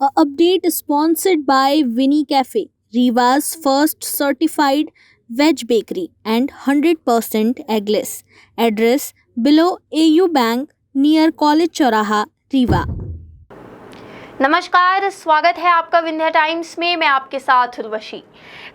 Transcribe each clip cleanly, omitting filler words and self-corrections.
A update sponsored by Winnie Cafe, Riva's first certified veg bakery and 100% eggless. Address below AU Bank near College Choraha, Riva. नमस्कार, स्वागत है आपका Vindhya times में। मैं आपके साथ उर्वशी।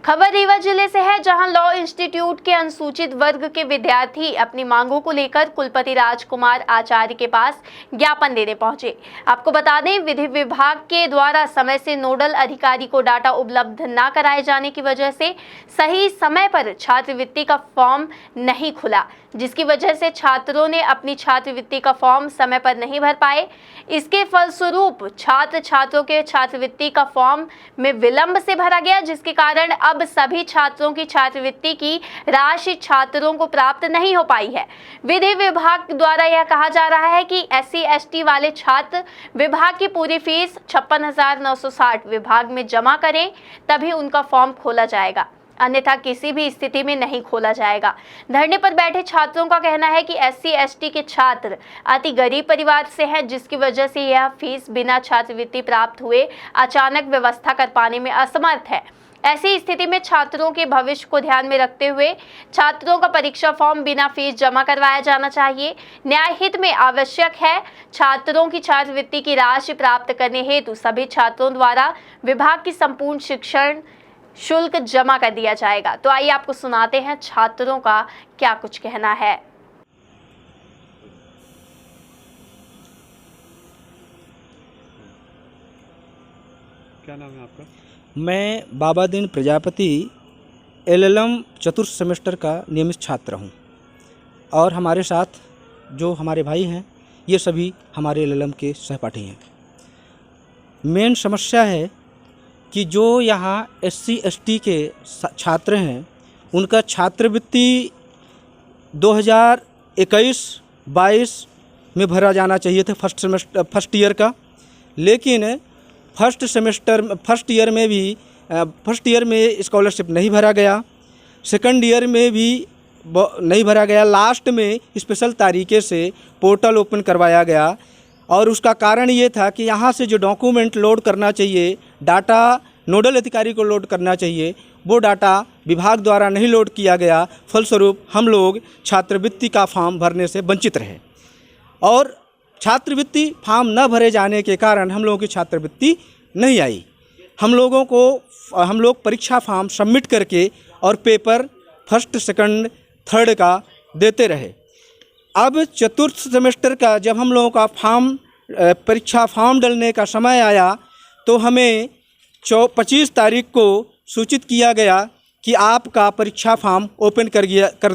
खबर रीवा जिले से है, जहां लॉ इंस्टीट्यूट के अनुसूचित वर्ग के विद्यार्थी अपनी मांगों को लेकर कुलपति राजकुमार आचार्य के पास ज्ञापन देने पहुंचे। आपको बता दें, विधि विभाग के द्वारा समय से नोडल अधिकारी को डाटा उपलब्ध न कराए जाने की वजह से सही समय पर छात्रवृत्ति का फॉर्म नहीं खुला, जिसकी वजह से छात्रों ने अपनी छात्रवृत्ति का फॉर्म समय पर नहीं भर पाए। इसके फलस्वरूप छात्रों के छात्रवृत्ति का फॉर्म में विलंब से भरा गया, जिसके कारण अब सभी छात्रों की छात्रवृत्ति की राशि छात्रों को प्राप्त नहीं हो पाई है। विधि विभाग द्वारा यह कहा जा रहा है कि SC/ST वाले छात्र विभाग की पूरी फीस 56,960 विभाग में जमा करें, तभी उनका फॉर्म खोला जाएगा, अन्यथा किसी भी स्थिति में नहीं खोला जाएगा। धरने पर बैठे छात्रों का कहना है कि SC/ST के छात्र अति गरीब परिवार से हैं, जिसकी वजह से यह फीस बिना छात्रवृत्ति प्राप्त हुए अचानक व्यवस्था कर पाने में असमर्थ है। ऐसी स्थिति में छात्रों के भविष्य को ध्यान में रखते हुए छात्रों का परीक्षा फॉर्म बिना फीस जमा करवाया जाना चाहिए। न्याय हित में आवश्यक है छात्रों की छात्रवृत्ति की राशि प्राप्त करने हेतु सभी छात्रों द्वारा विभाग की संपूर्ण शिक्षण शुल्क जमा कर दिया जाएगा। तो आइए आपको सुनाते हैं छात्रों का क्या कुछ कहना है। क्या नाम है आपका? मैं बाबादीन प्रजापति LLM चतुर्थ सेमेस्टर का नियमित छात्र हूं, और हमारे साथ जो हमारे भाई हैं ये सभी हमारे LLM के सहपाठी हैं। मेन समस्या है कि जो यहाँ SC/ST के छात्र हैं उनका छात्रवृत्ति 2021-22 में भरा जाना चाहिए था फर्स्ट ईयर का, लेकिन फर्स्ट ईयर में स्कॉलरशिप नहीं भरा गया, सेकंड ईयर में भी नहीं भरा गया। लास्ट में स्पेशल तरीके से पोर्टल ओपन करवाया गया, और उसका कारण ये था कि यहाँ से जो डॉक्यूमेंट लोड करना चाहिए, डाटा नोडल अधिकारी को लोड करना चाहिए, वो डाटा विभाग द्वारा नहीं लोड किया गया। फलस्वरूप हम लोग छात्रवृत्ति का फॉर्म भरने से वंचित रहे, और छात्रवृत्ति फॉर्म न भरे जाने के कारण हम लोगों की छात्रवृत्ति नहीं आई। हम लोग परीक्षा फॉर्म सबमिट करके और पेपर फर्स्ट, सेकंड, थर्ड का देते रहे। अब चतुर्थ सेमेस्टर का जब हम लोगों का परीक्षा फॉर्म डालने का समय आया, तो हमें 25 तारीख को सूचित किया गया कि आपका परीक्षा फॉर्म ओपन कर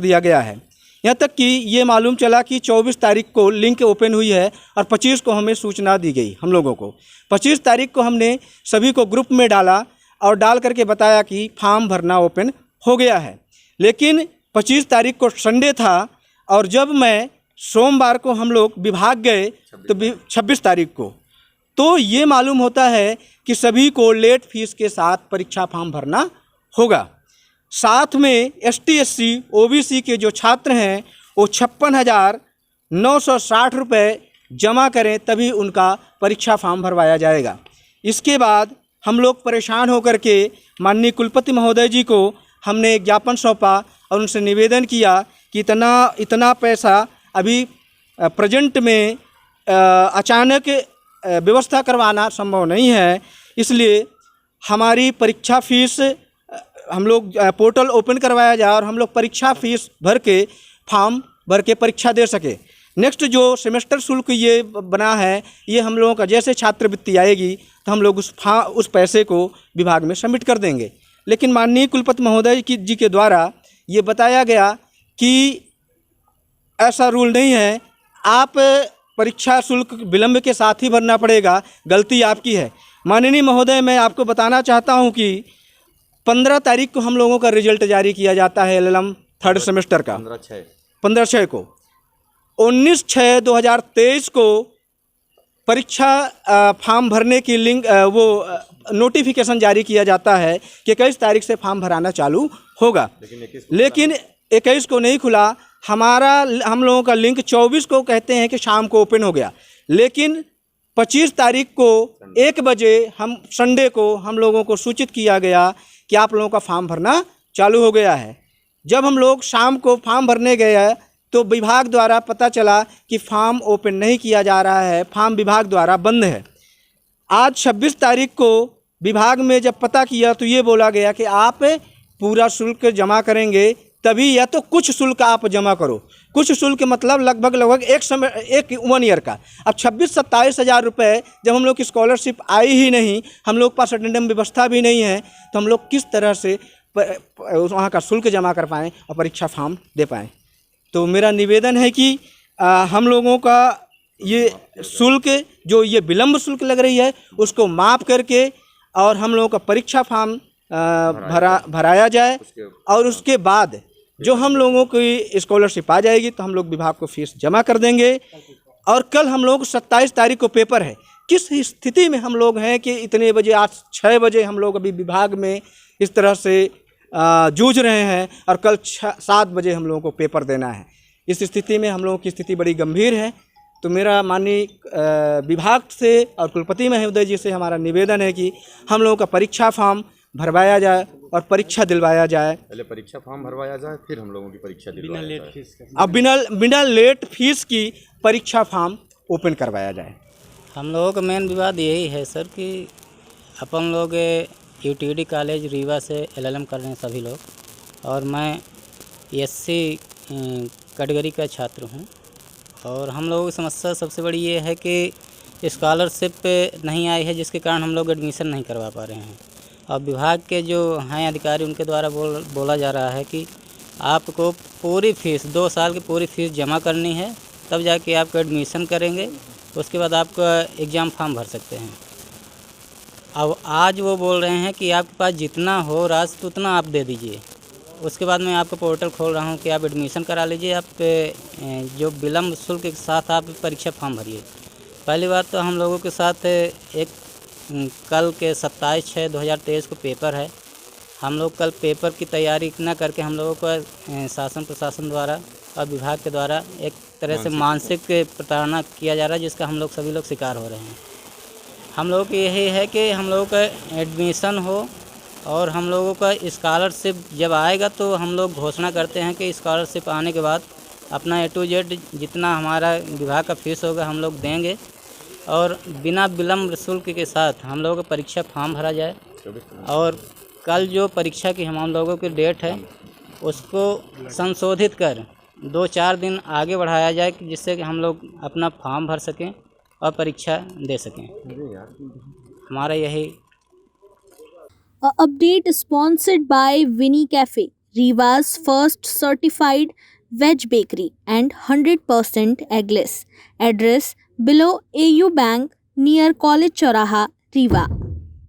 दिया गया है। यहाँ तक कि ये मालूम चला कि 24 तारीख को लिंक ओपन हुई है, और 25 को हमें सूचना दी गई हम लोगों को। 25 तारीख को हमने सभी को ग्रुप में डाला और डाल करके बताया कि फॉर्म भरना ओपन हो गया है। लेकिन 25 तारीख को संडे था, और जब मैं सोमवार को हम लोग विभाग गए तो 26 तारीख को, तो ये मालूम होता है कि सभी को लेट फीस के साथ परीक्षा फॉर्म भरना होगा। साथ में ST/SC OBC के जो छात्र हैं वो 56,960 रुपये जमा करें, तभी उनका परीक्षा फॉर्म भरवाया जाएगा। इसके बाद हम लोग परेशान होकर के माननीय कुलपति महोदय जी को हमने ज्ञापन सौंपा और उनसे निवेदन किया कि इतना पैसा अभी प्रेजेंट में अचानक व्यवस्था करवाना संभव नहीं है, इसलिए हमारी परीक्षा फीस हम लोग पोर्टल ओपन करवाया जाए और हम लोग परीक्षा फीस फॉर्म भर के परीक्षा दे सके। नेक्स्ट जो सेमेस्टर शुल्क ये बना है, ये हम लोगों का जैसे छात्रवृत्ति आएगी तो हम लोग उस पैसे को विभाग में सबमिट कर देंगे। लेकिन माननीय कुलपति महोदय जी के द्वारा ये बताया गया कि ऐसा रूल नहीं है, आप परीक्षा शुल्क विलंब के साथ ही भरना पड़ेगा, गलती आपकी है। माननीय महोदय, मैं आपको बताना चाहता हूं कि 15 तारीख को हम लोगों का रिजल्ट जारी किया जाता है LLM थर्ड सेमेस्टर का, 15/6 को। 19/6/2023 को परीक्षा फॉर्म भरने की लिंक नोटिफिकेशन जारी किया जाता है कि 21 तारीख से फॉर्म भराना चालू होगा, लेकिन 21 को नहीं खुला। हम लोगों का लिंक 24 को कहते हैं कि शाम को ओपन हो गया, लेकिन 25 तारीख को 1 बजे हम संडे को हम लोगों को सूचित किया गया कि आप लोगों का फॉर्म भरना चालू हो गया है। जब हम लोग शाम को फॉर्म भरने गए तो विभाग द्वारा पता चला कि फॉर्म ओपन नहीं किया जा रहा है, फॉर्म विभाग द्वारा बंद है। आज 26 तारीख को विभाग में जब पता किया तो ये बोला गया कि आप पूरा शुल्क जमा करेंगे तभी, या तो कुछ शुल्क आप जमा करो। कुछ शुल्क मतलब लगभग एक 1 ईयर का। अब 26-27 हज़ार रुपये जब हम लोग की स्कॉलरशिप आई ही नहीं, हम लोग पास अटेंडेंस व्यवस्था भी नहीं है, तो हम लोग किस तरह से वहाँ का शुल्क जमा कर पाएँ और परीक्षा फॉर्म दे पाएँ। तो मेरा निवेदन है कि हम लोगों का ये शुल्क जो ये विलम्ब शुल्क लग रही है उसको माफ़ करके और हम लोगों का परीक्षा फॉर्म भराया जाए, और उसके बाद जो हम लोगों की स्कॉलरशिप आ जाएगी तो हम लोग विभाग को फीस जमा कर देंगे। और कल हम लोग 27 तारीख को पेपर है। किस स्थिति में हम लोग हैं कि इतने बजे, आज 6 बजे हम लोग अभी विभाग में इस तरह से जूझ रहे हैं और कल 7 बजे हम लोगों को पेपर देना है। इस स्थिति में हम लोगों की स्थिति बड़ी गंभीर है। तो मेरा माननीय विभाग से और कुलपति महोदय जी से हमारा निवेदन है कि हम लोगों का परीक्षा फॉर्म भरवाया जाए और परीक्षा दिलवाया जाए। पहले परीक्षा फॉर्म भरवाया जाए, फिर हम लोगों की परीक्षा दिलवाया जाए। अब बिना लेट फीस की परीक्षा फॉर्म ओपन करवाया जाए। हम लोगों का मेन विवाद यही है सर कि अपन लोग यूटीडी कॉलेज रीवा से LLM कर रहे हैं सभी लोग, और मैं SC कैटेगरी का छात्र हूँ। और हम लोगों की समस्या सबसे बड़ी ये है कि स्कॉलरशिप नहीं आई है, जिसके कारण हम लोग एडमिशन नहीं करवा पा रहे हैं। और विभाग के जो हैं अधिकारी उनके द्वारा बोला जा रहा है कि आपको पूरी फ़ीस 2 साल की पूरी फ़ीस जमा करनी है, तब जाके आपको एडमिशन करेंगे, उसके बाद आपका एग्ज़ाम फॉर्म भर सकते हैं। अब आज वो बोल रहे हैं कि आपके पास जितना हो राशि तो उतना आप दे दीजिए, उसके बाद मैं आपका पोर्टल खोल रहा हूँ कि आप एडमिशन करा लीजिए, आप जो विलम्ब शुल्क के साथ आप परीक्षा फॉर्म भरिए। पहली बात तो हम लोगों के साथ एक कल के 27/6/2023 को पेपर है। हम लोग कल पेपर की तैयारी न करके हम लोगों को शासन प्रशासन द्वारा और विभाग के द्वारा एक तरह से मानसिक प्रताड़ना किया जा रहा है, जिसका हम लोग सभी लोग शिकार हो रहे हैं। हम लोगों की यही है कि हम लोगों का एडमिशन हो और हम लोगों का स्कॉलरशिप जब आएगा तो हम लोग घोषणा करते हैं कि स्कॉलरशिप आने के बाद अपना A to Z जितना हमारा विभाग का फीस होगा हम लोग देंगे, और बिना विलम्ब शुल्क के साथ हम लोगों का परीक्षा फॉर्म भरा जाए। और कल जो परीक्षा की हम लोगों की डेट है उसको संशोधित कर 2-4 दिन आगे बढ़ाया जाए, जिससे कि हम लोग अपना फॉर्म भर सकें और परीक्षा दे सकें। हमारा यही A update sponsored by Winnie Cafe, Reva's first certified veg bakery and 100% eggless. Address below AU Bank near College Choraha, Rewa.